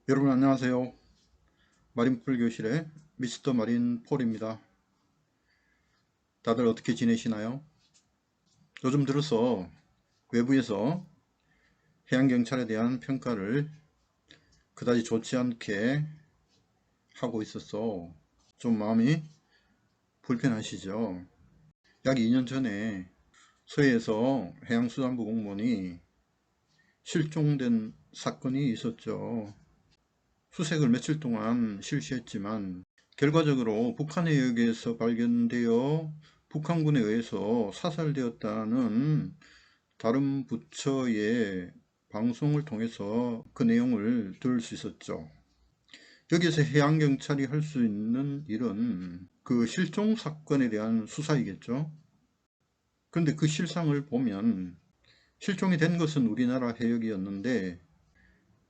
여러분 안녕하세요. 마린풀 교실의 미스터 마린 폴입니다. 다들 어떻게 지내시나요? 요즘 들어서 외부에서 해양경찰에 대한 평가를 그다지 좋지 않게 하고 있어서 좀 마음이 불편하시죠? 약 2년 전에 서해에서 해양수산부 공무원이 실종된 사건이 있었죠. 수색을 며칠 동안 실시했지만 결과적으로 북한 해역에서 발견되어 북한군에 의해서 사살되었다는 다른 부처의 방송을 통해서 그 내용을 들을 수 있었죠. 여기서 해양경찰이 할 수 있는 일은 그 실종 사건에 대한 수사이겠죠. 그런데 그 실상을 보면 실종이 된 것은 우리나라 해역이었는데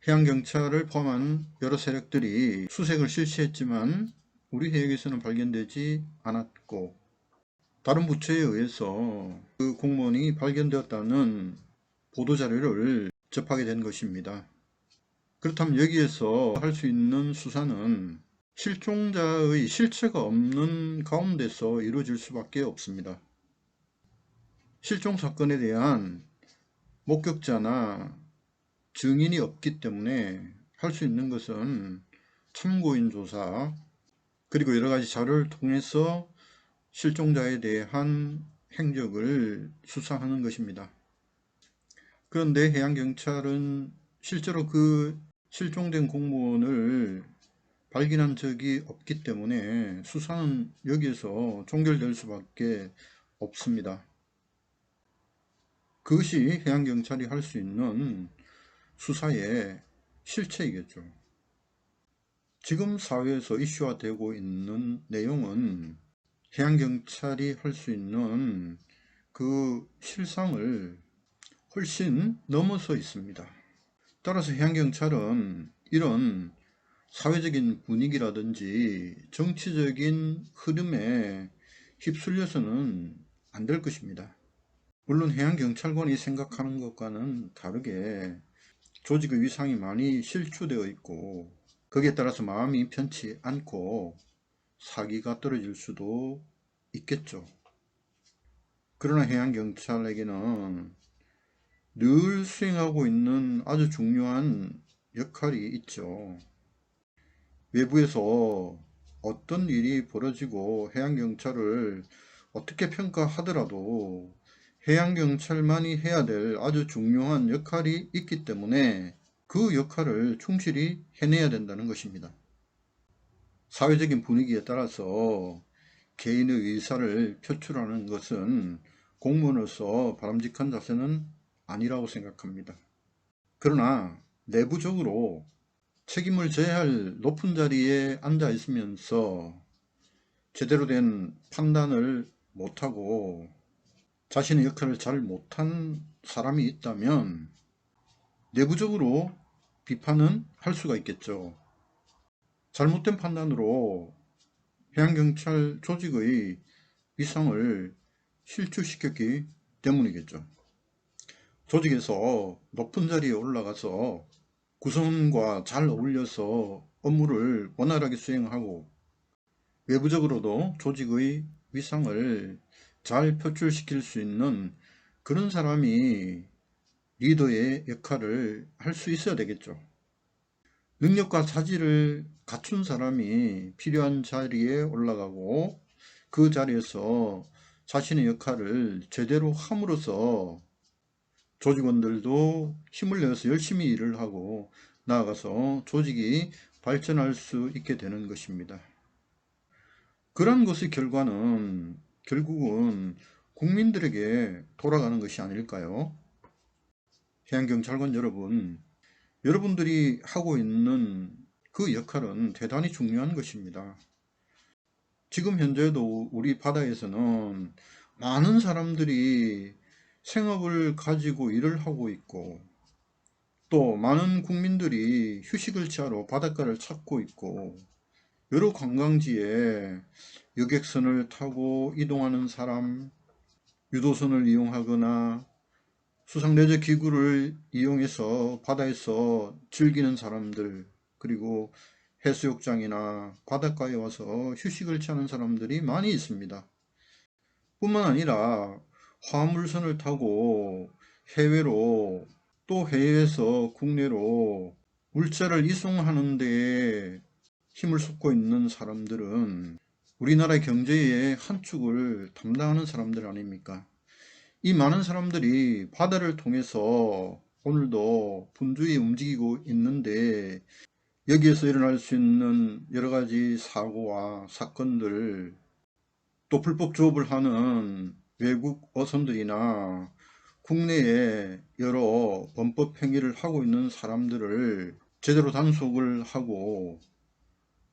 해양경찰을 포함한 여러 세력들이 수색을 실시했지만 우리 해역에서는 발견되지 않았고 다른 부처에 의해서 그 공무원이 발견되었다는 보도자료를 접하게 된 것입니다. 그렇다면 여기에서 할 수 있는 수사는 실종자의 실체가 없는 가운데서 이루어질 수밖에 없습니다. 실종 사건에 대한 목격자나 증인이 없기 때문에 할 수 있는 것은 참고인 조사, 그리고 여러 가지 자료를 통해서 실종자에 대한 행적을 수사하는 것입니다. 그런데 해양경찰은 실제로 그 실종된 공무원을 발견한 적이 없기 때문에 수사는 여기에서 종결될 수밖에 없습니다. 그것이 해양경찰이 할 수 있는 수사의 실체이겠죠. 지금 사회에서 이슈화되고 있는 내용은 해양경찰이 할 수 있는 그 실상을 훨씬 넘어서 있습니다. 따라서 해양경찰은 이런 사회적인 분위기라든지 정치적인 흐름에 휩쓸려서는 안 될 것입니다. 물론 해양경찰관이 생각하는 것과는 다르게 조직의 위상이 많이 실추되어 있고 거기에 따라서 마음이 편치 않고 사기가 떨어질 수도 있겠죠. 그러나 해양경찰에게는 늘 수행하고 있는 아주 중요한 역할이 있죠. 외부에서 어떤 일이 벌어지고 해양경찰을 어떻게 평가하더라도 해양경찰만이 해야 될 아주 중요한 역할이 있기 때문에 그 역할을 충실히 해내야 된다는 것입니다. 사회적인 분위기에 따라서 개인의 의사를 표출하는 것은 공무원으로서 바람직한 자세는 아니라고 생각합니다. 그러나 내부적으로 책임을 져야 할 높은 자리에 앉아 있으면서 제대로 된 판단을 못하고 자신의 역할을 잘 못한 사람이 있다면 내부적으로 비판은 할 수가 있겠죠. 잘못된 판단으로 해양경찰 조직의 위상을 실추시켰기 때문이겠죠. 조직에서 높은 자리에 올라가서 구성원과 잘 어울려서 업무를 원활하게 수행하고 외부적으로도 조직의 위상을 잘 표출시킬 수 있는 그런 사람이 리더의 역할을 할 수 있어야 되겠죠. 능력과 자질을 갖춘 사람이 필요한 자리에 올라가고 그 자리에서 자신의 역할을 제대로 함으로써 조직원들도 힘을 내서 열심히 일을 하고 나아가서 조직이 발전할 수 있게 되는 것입니다. 그런 것의 결과는 결국은 국민들에게 돌아가는 것이 아닐까요? 해양경찰관 여러분, 여러분들이 하고 있는 그 역할은 대단히 중요한 것입니다. 지금 현재도 우리 바다에서는 많은 사람들이 생업을 가지고 일을 하고 있고 또 많은 국민들이 휴식을 취하러 바닷가를 찾고 있고 여러 관광지에 여객선을 타고 이동하는 사람, 유도선을 이용하거나 수상레저 기구를 이용해서 바다에서 즐기는 사람들, 그리고 해수욕장이나 바닷가에 와서 휴식을 취하는 사람들이 많이 있습니다. 뿐만 아니라 화물선을 타고 해외로 또 해외에서 국내로 물자를 이송하는 데 힘을 쏟고 있는 사람들은 우리나라 경제의 한 축을 담당하는 사람들 아닙니까? 이 많은 사람들이 바다를 통해서 오늘도 분주히 움직이고 있는데 여기에서 일어날 수 있는 여러 가지 사고와 사건들, 또 불법 조업을 하는 외국 어선들이나 국내에 여러 범법 행위를 하고 있는 사람들을 제대로 단속을 하고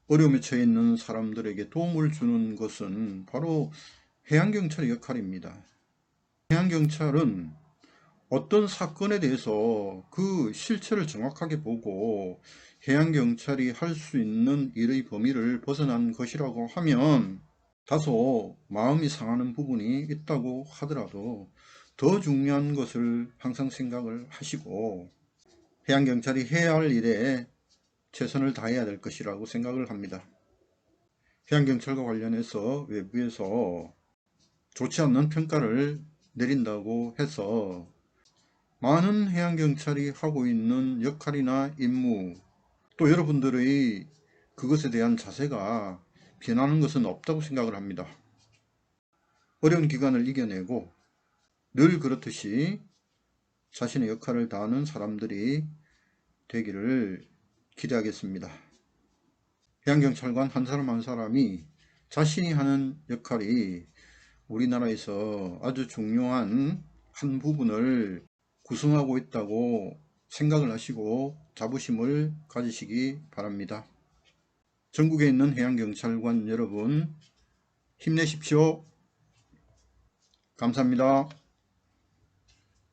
어려움에 처해 있는 사람들에게 도움을 주는 것은 바로 해양경찰의 역할입니다. 해양경찰은 어떤 사건에 대해서 그 실체를 정확하게 보고 해양경찰이 할 수 있는 일의 범위를 벗어난 것이라고 하면 다소 마음이 상하는 부분이 있다고 하더라도 더 중요한 것을 항상 생각을 하시고 해양경찰이 해야 할 일에 최선을 다해야 될 것이라고 생각을 합니다. 해양경찰과 관련해서 외부에서 좋지 않는 평가를 내린다고 해서 많은 해양경찰이 하고 있는 역할이나 임무, 또 여러분들의 그것에 대한 자세가 변하는 것은 없다고 생각을 합니다. 어려운 기간을 이겨내고 늘 그렇듯이 자신의 역할을 다하는 사람들이 되기를 기대하겠습니다. 해양경찰관 한 사람 한 사람이 자신이 하는 역할이 우리나라에서 아주 중요한 한 부분을 구성하고 있다고 생각을 하시고 자부심을 가지시기 바랍니다. 전국에 있는 해양경찰관 여러분 힘내십시오. 감사합니다.